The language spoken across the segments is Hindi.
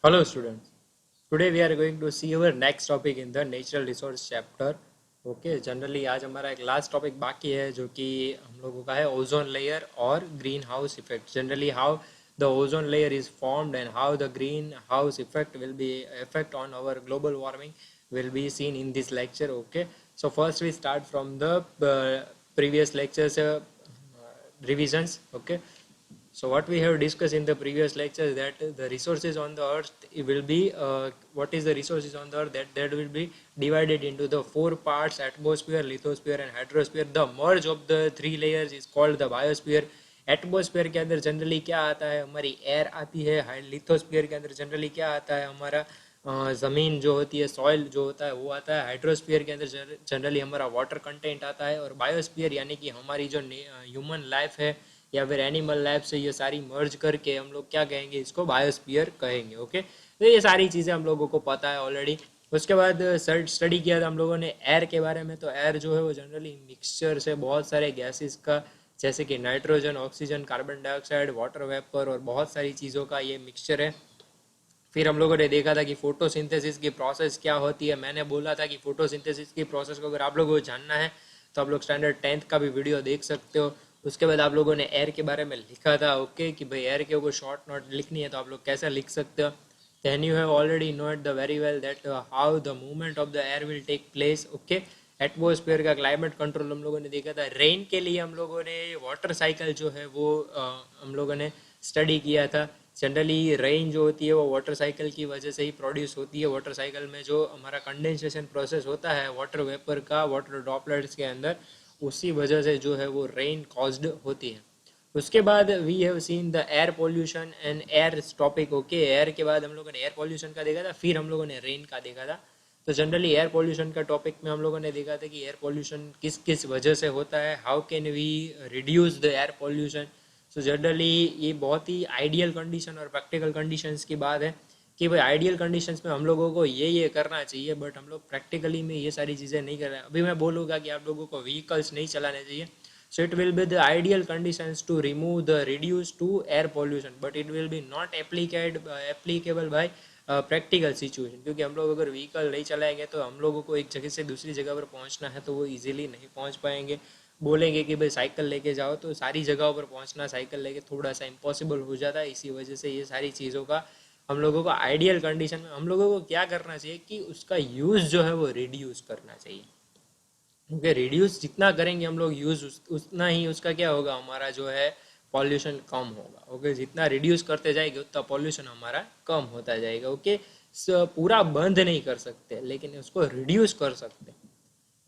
Hello students. Today we are going to see our next topic in the natural resource chapter. Okay generally आज हमारा एक लास्ट टॉपिक बाकी है जो कि हम लोगों का है ओजोन लेयर और green house effect. Generally how the ozone layer is formed and how the green house effect will be effect on our global warming will be seen in this lecture. Okay, so first we start from the previous lectures revisions. Okay, so what we have discussed in the previous lecture is that the resources on the earth will be what is the resources on the earth that will be divided into the four parts: atmosphere, lithosphere and hydrosphere. The merge of the three layers is called the biosphere. Atmosphere के अंदर जनरली क्या आता है, हमारी एयर आती है. लिथोस्फीयर के अंदर जनरली क्या आता है, हमारा ज़मीन जो होती है, सॉइल जो होता है वो आता है. हाइड्रोस्फीयर के अंदर जनरली हमारा वाटर कंटेंट आता है. और बायोस्फीयर यानी कि हमारी जो ह्यूमन लाइफ है या फिर एनिमल लाइफ से ये सारी मर्ज करके हम लोग क्या कहेंगे, इसको बायोस्फीयर कहेंगे. ओके, तो ये सारी चीज़ें हम लोगों को पता है ऑलरेडी. उसके बाद स्टडी किया था हम लोगों ने एयर के बारे में. तो एयर जो है वो जनरली मिक्सचर से बहुत सारे गैसेस का, जैसे कि nitrogen, oxygen, carbon dioxide, water vapour और बहुत सारी चीज़ों का ये मिक्सचर है. फिर हम लोगों ने देखा था कि फोटोसिंथेसिस की प्रोसेस क्या होती है. मैंने बोला था कि फोटोसिंथेसिस की प्रोसेस को अगर आप लोगों को जानना है तो आप लोग स्टैंडर्ड 10th का भी वीडियो देख सकते हो. उसके बाद आप लोगों ने एयर के बारे में लिखा था. ओके, कि भाई एयर के ऊपर शॉर्ट नोट लिखनी है तो आप लोग कैसे लिख सकते हो. then you have already noted the very well that how the movement of the air will take place. okay, atmosphere का क्लाइमेट कंट्रोल हम लोगों ने देखा था. रेन के लिए हम लोगों ने वाटर साइकिल जो है वो हम लोगों ने स्टडी किया था. जनरली रेन जो होती है वो वाटर साइकिल की वजह से ही प्रोड्यूस होती है. वाटर साइकिल में जो हमारा कंडेंसेशन प्रोसेस होता है वाटर वेपर का वाटर ड्रॉपलेट्स के अंदर, उसी वजह से जो है वो रेन कॉज्ड होती है. उसके बाद we have seen the air pollution and air topic. Okay, air के बाद हम लोगों ने एयर पोल्यूशन का देखा था, फिर हम लोगों ने रेन का देखा था. तो जनरली एयर पोल्यूशन का टॉपिक में हम लोगों ने देखा था कि एयर पोल्यूशन किस किस वजह से होता है, how can we reduce the air pollution. So generally ये बहुत ही आइडियल कंडीशन और प्रैक्टिकल कंडीशंस की बात है कि भाई आइडियल कंडीशंस में हम लोगों को ये करना चाहिए, बट हम लोग प्रैक्टिकली में ये सारी चीज़ें नहीं कर रहे हैं. अभी मैं बोलूँगा कि आप लोगों को व्हीकल्स नहीं चलाने चाहिए. So it will be the ideal conditions to remove the reduce to air pollution, but it will be not applicable by practical situation. क्योंकि हम लोग अगर व्हीकल नहीं चलाएंगे तो हम लोगों को एक जगह से दूसरी जगह पर पहुंचना है तो वो इजीली नहीं पहुंच पाएंगे. बोलेंगे कि भाई साइकिल लेके जाओ तो सारी जगहों पर पहुंचना साइकिल लेके थोड़ा सा इम्पॉसिबल हो जाता है. इसी वजह से ये सारी चीज़ों का हम लोगों को आइडियल कंडीशन में हम लोगों को क्या करना चाहिए कि उसका यूज़ जो है वो रिड्यूस करना चाहिए. क्योंकि रिड्यूस जितना करेंगे हम लोग यूज़ उतना ही उसका क्या होगा, हमारा जो है पॉल्यूशन कम होगा. ओके, जितना रिड्यूस करते जाएंगे उतना पॉल्यूशन हमारा कम होता जाएगा. ओके, पूरा बंद नहीं कर सकते लेकिन उसको रिड्यूस कर सकते.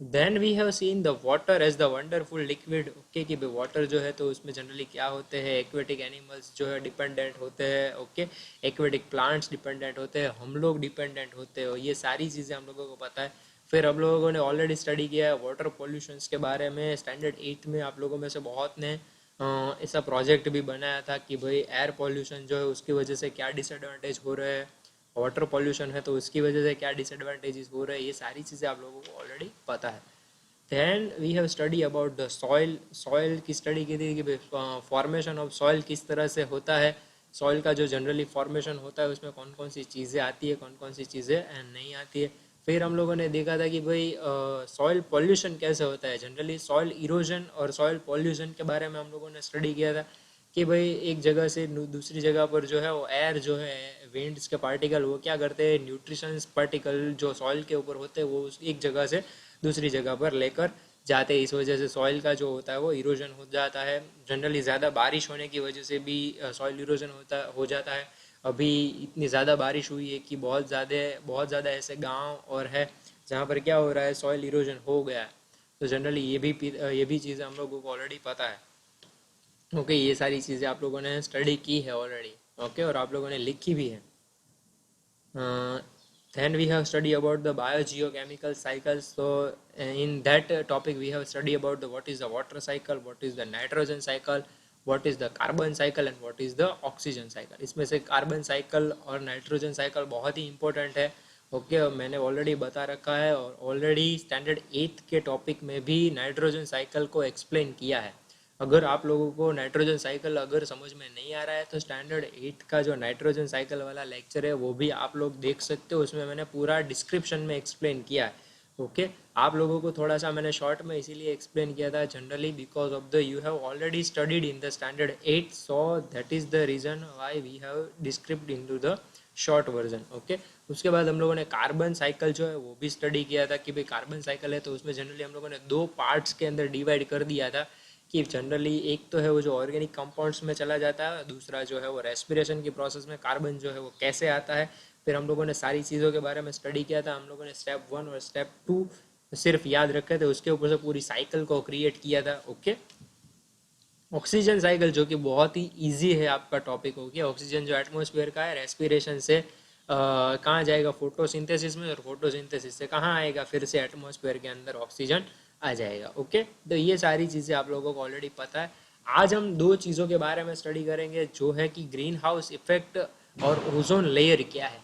Then we have seen the water as the wonderful liquid. Okay, कि भाई वाटर जो है तो उसमें जनरली क्या होते हैं, एक्वेटिक एनिमल्स जो है डिपेंडेंट होते हैं. ओके, एक्वेटिक प्लांट्स डिपेंडेंट होते हैं, हम लोग डिपेंडेंट होते हैं. ये सारी चीज़ें हम लोगों को पता है. फिर हम लोगों ने ऑलरेडी स्टडी किया है वाटर पॉल्यूशंस के बारे में. स्टैंडर्ड 8 में आप लोगों में से बहुत ने ऐसा प्रोजेक्ट भी बनाया था कि भाई एयर पॉल्यूशन जो है उसकी वजह से क्या डिसएडवांटेज हो रहे हैं, वाटर पॉल्यूशन है तो उसकी वजह से क्या डिसएडवांटेजेस हो रहे हैं. ये सारी चीज़ें आप लोगों को ऑलरेडी पता है. Then we have study about the soil. Soil की स्टडी की थी कि फॉर्मेशन ऑफ सॉइल किस तरह से होता है. सॉइल का जो जनरली फॉर्मेशन होता है उसमें कौन कौन सी चीज़ें आती है, कौन कौन सी चीज़ें नहीं आती है. फिर हम लोगों ने देखा था कि भाई सॉइल पॉल्यूशन कैसे होता है. जनरली सॉइल इरोजन और सॉइल पॉल्यूशन के बारे में हम लोगों ने स्टडी किया था कि भाई एक जगह से दूसरी जगह पर जो है वो एयर जो है विंड्स के पार्टिकल वो क्या करते हैं, न्यूट्रिशंस पार्टिकल जो सॉइल के ऊपर होते हैं वो एक जगह से दूसरी जगह पर लेकर जाते हैं. इस वजह से सॉइल का जो होता है वो इरोजन हो जाता है. जनरली ज़्यादा बारिश होने की वजह से भी सॉइल इरोजन हो जाता है. अभी इतनी ज़्यादा बारिश हुई है कि बहुत ज़्यादा ऐसे गांव और है जहाँ पर क्या हो रहा है, सॉइल इरोजन हो गया है. तो जनरली ये भी चीज़ें हम लोगों को ऑलरेडी पता है. ओके, ये सारी चीज़ें आप लोगों ने स्टडी की है ऑलरेडी. ओके, और आप लोगों ने लिखी भी है. Then we have study about the biogeochemical cycles. So in that topic we have study about the what is the water cycle, what is the nitrogen cycle, what is the carbon cycle and what is the oxygen cycle. इसमें से कार्बन साइकिल और नाइट्रोजन साइकिल बहुत ही इंपॉर्टेंट है. ओके, मैंने ऑलरेडी बता रखा है और ऑलरेडी स्टैंडर्ड 8 के टॉपिक में भी नाइट्रोजन साइकिल को एक्सप्लेन किया है. अगर आप लोगों को नाइट्रोजन साइकिल अगर समझ में नहीं आ रहा है तो स्टैंडर्ड 8 का जो नाइट्रोजन साइकिल वाला लेक्चर है वो भी आप लोग देख सकते हो, उसमें मैंने पूरा डिस्क्रिप्शन में एक्सप्लेन किया है। ओके, आप लोगों को थोड़ा सा मैंने शॉर्ट में इसीलिए एक्सप्लेन किया था, generally because of the you have already studied in the standard 8, so that is the reason why we have described into the short version. Okay, उसके बाद हम लोगों ने कार्बन साइकिल जो है वो भी स्टडी किया था कि भाई कार्बन साइकिल है तो उसमें जनरली हम लोगों ने दो पार्ट्स के अंदर डिवाइड कर दिया था कि जनरली एक तो है वो जो ऑर्गेनिक कंपाउंड्स में चला जाता है, दूसरा जो है वो रेस्पिरेशन की प्रोसेस में कार्बन जो है वो कैसे आता है। फिर हम लोगों ने सारी चीज़ों के बारे में स्टडी किया था, हम लोगों ने स्टेप 1 और स्टेप 2 सिर्फ याद रखे थे, उसके ऊपर से पूरी साइकिल को क्रिएट किया था। ओके, ऑक्सीजन साइकिल जो कि बहुत ही इजी है आपका टॉपिक हो गया। ऑक्सीजन जो एटमॉस्फेयर का है, रेस्पिरेशन से कहाँ जाएगा, फोटोसिंथेसिस में, और फोटोसिंथेसिस से कहाँ आएगा, फिर से एटमॉस्फेयर के अंदर ऑक्सीजन आ जाएगा। ओके, तो ये सारी चीज़ें आप लोगों को ऑलरेडी पता है। आज हम दो चीज़ों के बारे में स्टडी करेंगे, जो है कि ग्रीन हाउस इफेक्ट और ओजोन लेयर क्या है।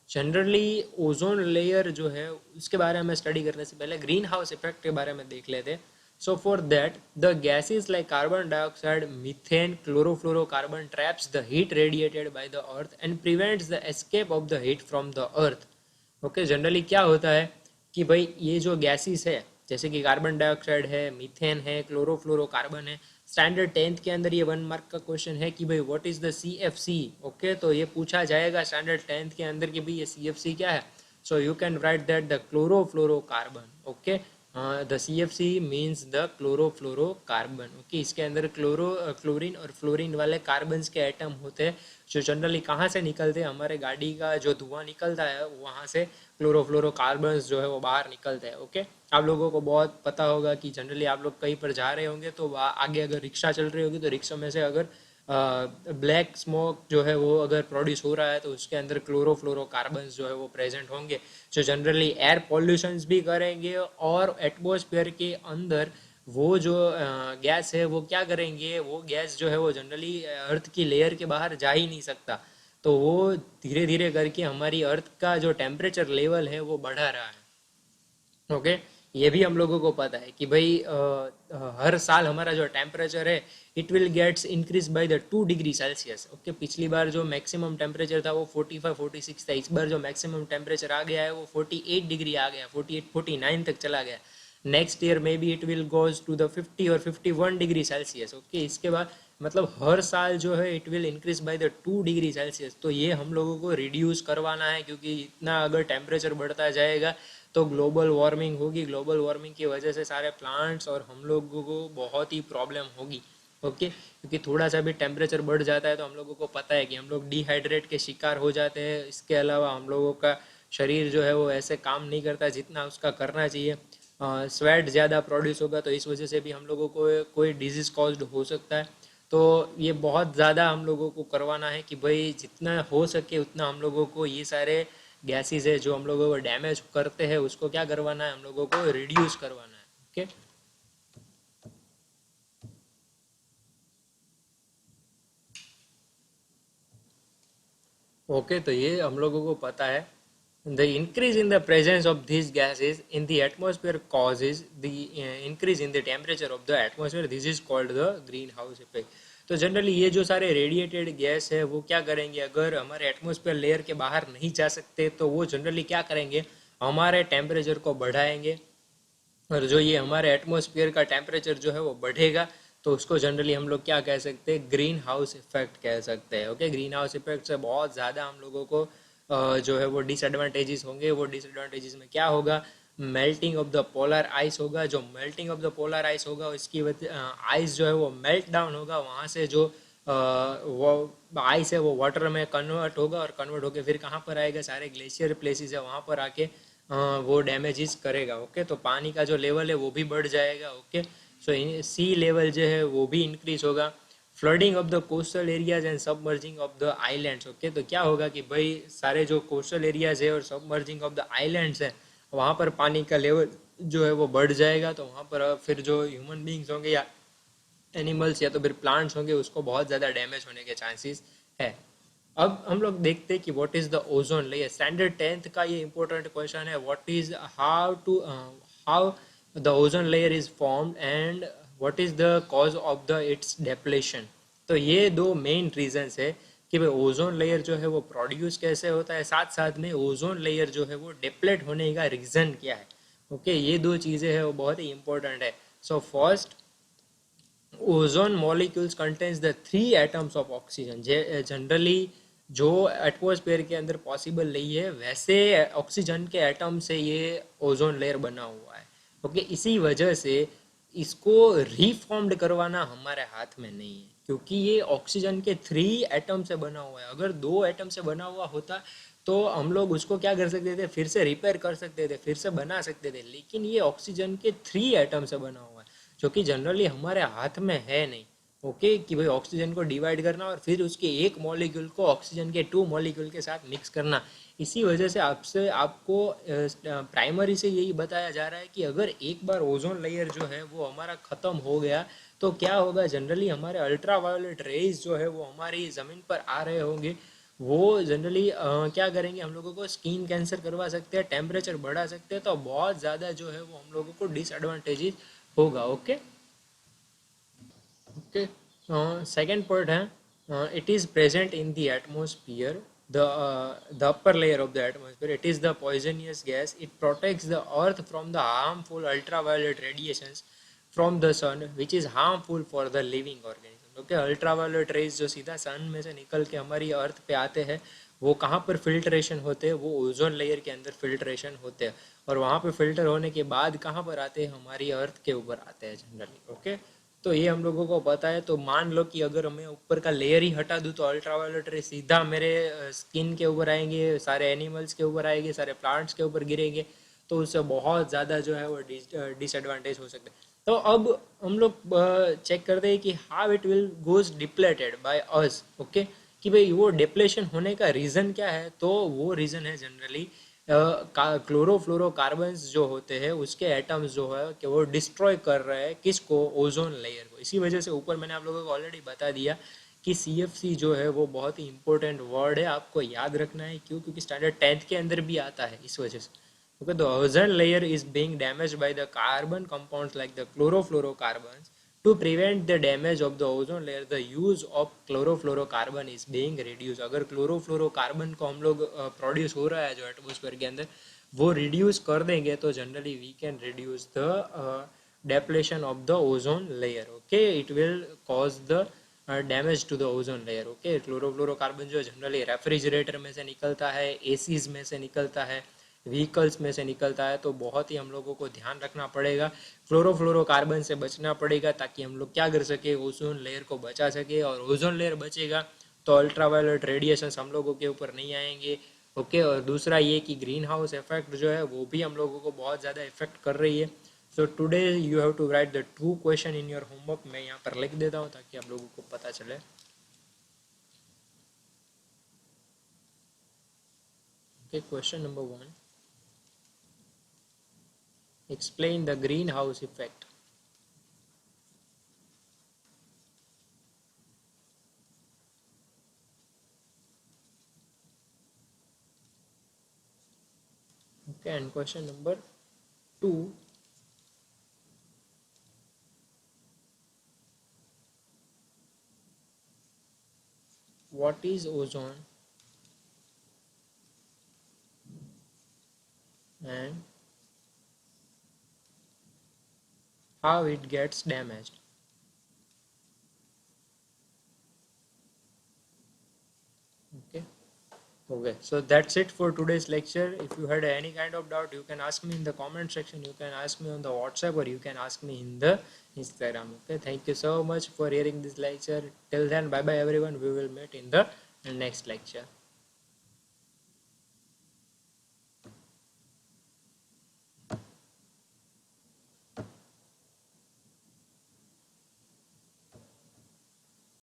जनरली ओजोन लेयर जो है उसके बारे में स्टडी करने से पहले ग्रीन हाउस इफेक्ट के बारे में देख लेते हैं। So for that, the gases like carbon dioxide, methane, chlorofluorocarbon traps the heat radiated by the earth and prevents the escape of the heat from the earth. Okay, generally क्या होता है कि भाई ये जो गैसेस है, जैसे कि कार्बन डाइऑक्साइड है, मीथेन है, क्लोरोफ्लोरोकार्बन है, स्टैंडर्ड 10th के अंदर ये 1 मार्क का क्वेश्चन है कि भाई what is the CFC। Okay, तो ये पूछा जाएगा स्टैंडर्ड 10th के अंदर कि भाई ये CFC क्या है। So you can write that the chlorofluorocarbon. Okay, the CFC means the chlorofluorocarbon. Okay, इसके अंदर क्लोरीन और फ्लोरीन वाले कार्बन्स के एटम होते हैं, जो जनरली कहाँ से निकलते हैं, हमारे गाड़ी का जो धुआं निकलता है वहाँ से क्लोरोफ्लोरोकार्बन्स जो है वो बाहर निकलते हैं। ओके, आप लोगों को बहुत पता होगा कि जनरली आप लोग कहीं पर जा रहे होंगे तो आगे अगर रिक्शा चल रही होगी तो रिक्शा में से अगर ब्लैक स्मोक जो है वो अगर प्रोड्यूस हो रहा है तो उसके अंदर क्लोरोफ्लोरोकार्बन्स जो है वो प्रेजेंट होंगे, जो जनरली एयर पॉल्यूशन भी करेंगे, और एटमॉस्फेयर के अंदर वो जो गैस है वो क्या करेंगे, वो गैस जो है वो जनरली अर्थ की लेयर के बाहर जा ही नहीं सकता, तो वो धीरे धीरे करके हमारी अर्थ का जो टेम्परेचर लेवल है वो बढ़ा रहा है। ओके, ये भी हम लोगों को पता है कि भाई हर साल हमारा जो टेम्परेचर है it will gets increase by the 2 degree Celsius. Okay, पिछली बार जो मैक्सिमम टेम्परेचर था वो 45-46 था, इस बार जो मैक्सिमम टेम्परेचर आ गया है वो 48 डिग्री आ गया, 48-49 तक चला गया। नेक्स्ट ईयर में be it will goes to the 50 और 51 डिग्री सेल्सियस। ओके, इसके बाद मतलब हर साल जो है it will increase by the 2 degree Celsius. तो ये हम लोगों को रिड्यूस करवाना है, क्योंकि इतना अगर टेम्परेचर बढ़ता जाएगा तो ग्लोबल वार्मिंग होगी, ग्लोबल वार्मिंग की वजह से सारे प्लांट्स और हम लोगों को बहुत ही प्रॉब्लम होगी। ओके, क्योंकि थोड़ा सा भी टेम्परेचर बढ़ जाता है तो हम लोगों को पता है कि हम लोग डिहाइड्रेट के शिकार हो जाते हैं। इसके अलावा हम लोगों का शरीर जो है वो ऐसे काम नहीं करता जितना उसका करना चाहिए, स्वेट ज़्यादा प्रोड्यूस होगा तो इस वजह से भी हम लोगों को कोई डिजीज़ कॉज्ड हो सकता है। तो ये बहुत ज़्यादा हम लोगों को करवाना है कि भाई जितना हो सके उतना हम लोगों को ये सारे गैसेस है जो हम लोगों को डैमेज करते हैं उसको क्या करवाना है, हम लोगों को रिड्यूस करवाना है। ओके, ओके, तो ये हम लोगों को पता है। The increase in the presence of these gases in the atmosphere causes the increase in the temperature of the atmosphere. This is called the greenhouse effect. तो जनरली ये जो सारे रेडिएटेड गैस है वो क्या करेंगे, अगर हमारे एटमॉस्फेयर लेयर के बाहर नहीं जा सकते तो वो जनरली क्या करेंगे, हमारे टेम्परेचर को बढ़ाएंगे, और जो ये हमारे एटमॉस्फेयर का टेम्परेचर जो है वो बढ़ेगा तो उसको जनरली हम लोग क्या कह सकते हैं, ग्रीन हाउस इफेक्ट कह सकते हैं। ओके, ग्रीन हाउस इफेक्ट से बहुत ज़्यादा हम लोगों को जो है वो डिसएडवांटेजेस होंगे। वो डिसएडवांटेजेस में क्या होगा, melting of the polar ice होगा, जो melting of the polar ice होगा उसकी वजह आइस जो है वो मेल्ट डाउन होगा, वहाँ से जो वो आइस है वो वाटर में कन्वर्ट होगा, और कन्वर्ट होकर फिर कहाँ पर आएगा, सारे ग्लेशियर प्लेसेस है वहाँ पर आके वो डैमेजेस करेगा। ओके, तो पानी का जो लेवल है वो भी बढ़ जाएगा। ओके, सो सी लेवल जो है वो भी इंक्रीज होगा। Flooding of the coastal areas and submerging of the islands. Okay, तो क्या होगा कि भाई सारे जो कोस्टल एरियाज है और सबमर्जिंग ऑफ द आइलैंड्स है वहाँ पर पानी का लेवल जो है वो बढ़ जाएगा, तो वहाँ पर फिर जो ह्यूमन बींग्स होंगे या एनिमल्स या तो फिर प्लांट्स होंगे उसको बहुत ज़्यादा डैमेज होने के चांसेस है। अब हम लोग देखते हैं कि what is the ozone layer. Standard 10th का ये इंपॉर्टेंट क्वेश्चन है, what is how the ozone layer is formed and what is the cause of the it's depletion. तो ये दो मेन रीजंस है कि भाई ओजोन लेयर जो है वो प्रोड्यूस कैसे होता है, साथ साथ में ओजोन लेयर जो है वो डिप्लेट होने का रीजन क्या है। ओके, ये दो चीज़ें हैं वो बहुत ही इंपॉर्टेंट है। So first, ozone molecules contains the 3 atoms of oxygen. Generally जो एटमॉस्फेयर के अंदर पॉसिबल नहीं है वैसे ऑक्सीजन के एटम से ये ओजोन लेयर बना हुआ है। ओके, इसी वजह से इसको रिफॉर्म्ड करवाना हमारे हाथ में नहीं है, क्योंकि ये ऑक्सीजन के 3 एटम से बना हुआ है। अगर 2 एटम से बना हुआ होता तो हम लोग उसको क्या कर सकते थे, फिर से रिपेयर कर सकते थे, फिर से बना सकते थे। लेकिन ये ऑक्सीजन के 3 एटम से बना हुआ है, जो कि जनरली हमारे हाथ में है नहीं। ओके, कि भाई ऑक्सीजन को डिवाइड करना और फिर उसके एक मॉलिक्यूल को ऑक्सीजन के 2 मॉलिक्यूल के साथ मिक्स करना। इसी वजह से आपसे आपको प्राइमरी से यही बताया जा रहा है कि अगर एक बार ओजोन लेयर जो है वो हमारा ख़त्म हो गया तो क्या होगा। जनरली हमारे अल्ट्रा वायोलेट रेज जो है वो हमारी ज़मीन पर आ रहे होंगे, वो जनरली क्या करेंगे, हम लोगों को स्किन कैंसर करवा सकते हैं, टेम्परेचर बढ़ा सकते हैं। तो बहुत ज़्यादा जो है वो हम लोगों को डिसएडवांटेजेस होगा। ओके ओके, सेकेंड पॉइंट है, it is present in the atmosphere, the upper layer of the atmosphere. It is the poisonous gas. It protects the earth from the harmful ultraviolet radiations from the sun, which is harmful for the living organism. Okay, ultraviolet rays जो सीधा सन में से निकल के हमारी अर्थ पे आते हैं, वो कहाँ पर फिल्ट्रेशन होते हैं, वो ओजोन लेयर के अंदर फिल्ट्रेशन होते हैं। और वहाँ पे फिल्टर होने के बाद कहाँ पर आते हैं, हमारी अर्थ के ऊपर आते हैं जनरली। ओके, तो ये हम लोगों को पता है। तो मान लो कि अगर मैं ऊपर का लेयर ही हटा दूँ तो अल्ट्रावायोलेट रे सीधा मेरे स्किन के ऊपर आएंगे, सारे एनिमल्स के ऊपर आएंगे, सारे प्लांट्स के ऊपर गिरेंगे। तो उससे बहुत ज़्यादा जो है वो डिसएडवांटेज हो सकते हैं। तो अब हम लोग चेक करते हैं कि how it will goes depleted by us. Okay, कि भाई वो डिप्लेशन होने का रीज़न क्या है। तो वो रीज़न है जनरली क्लोरोफ्लोरोकार्बन्स जो होते हैं उसके एटम्स जो है कि वो डिस्ट्रॉय कर रहे हैं किसको, ओजोन लेयर को। इसी वजह से ऊपर मैंने आप लोगों को ऑलरेडी बता दिया कि CFC जो है वो बहुत ही इंपॉर्टेंट वर्ड है, आपको याद रखना है। क्यों? क्योंकि स्टैंडर्ड 10th के अंदर भी आता है इस वजह से। Okay, the ozone layer is being damaged by the carbon compounds like the chlorofluorocarbons. To prevent the damage of the ozone layer, the use of chlorofluorocarbon is being reduced. अगर क्लोरोफ्लोरोकार्बन को हम लोग प्रोड्यूस हो रहा है जो एटमोसफेयर के अंदर, वो रिड्यूस कर देंगे तो generally we can reduce the depletion of the ozone layer. Okay, it will cause the damage to the ozone layer. Okay, chlorofluorocarbon जो जनरली रेफ्रिजरेटर में से निकलता है, एसीज में से निकलता है, व्हीकल्स में से निकलता है। तो बहुत ही हम लोगों को ध्यान रखना पड़ेगा, क्लोरोफ्लोरोकार्बन से बचना पड़ेगा, ताकि हम लोग क्या कर सके, ओजोन लेयर को बचा सके। और ओजोन लेयर बचेगा तो अल्ट्रावायलेट रेडिएशन हम लोगों के ऊपर नहीं आएंगे। ओके, और दूसरा ये कि ग्रीन हाउस इफेक्ट जो है वो भी हम लोगों को बहुत ज़्यादा इफेक्ट कर रही है। So today you have to write the 2 question in your homework. मैं यहाँ पर लिख देता हूँ ताकि आप लोगों को पता चले। Okay, question number 1, explain the greenhouse effect. Okay, and question number 2, what is ozone and how it gets damaged. Okay. Okay, so that's it for today's lecture. If you had any kind of doubt, you can ask me in the comment section, you can ask me on the WhatsApp, or you can ask me in the Instagram. Okay, thank you so much for hearing this lecture. Till then, bye bye everyone. We will meet in the next lecture.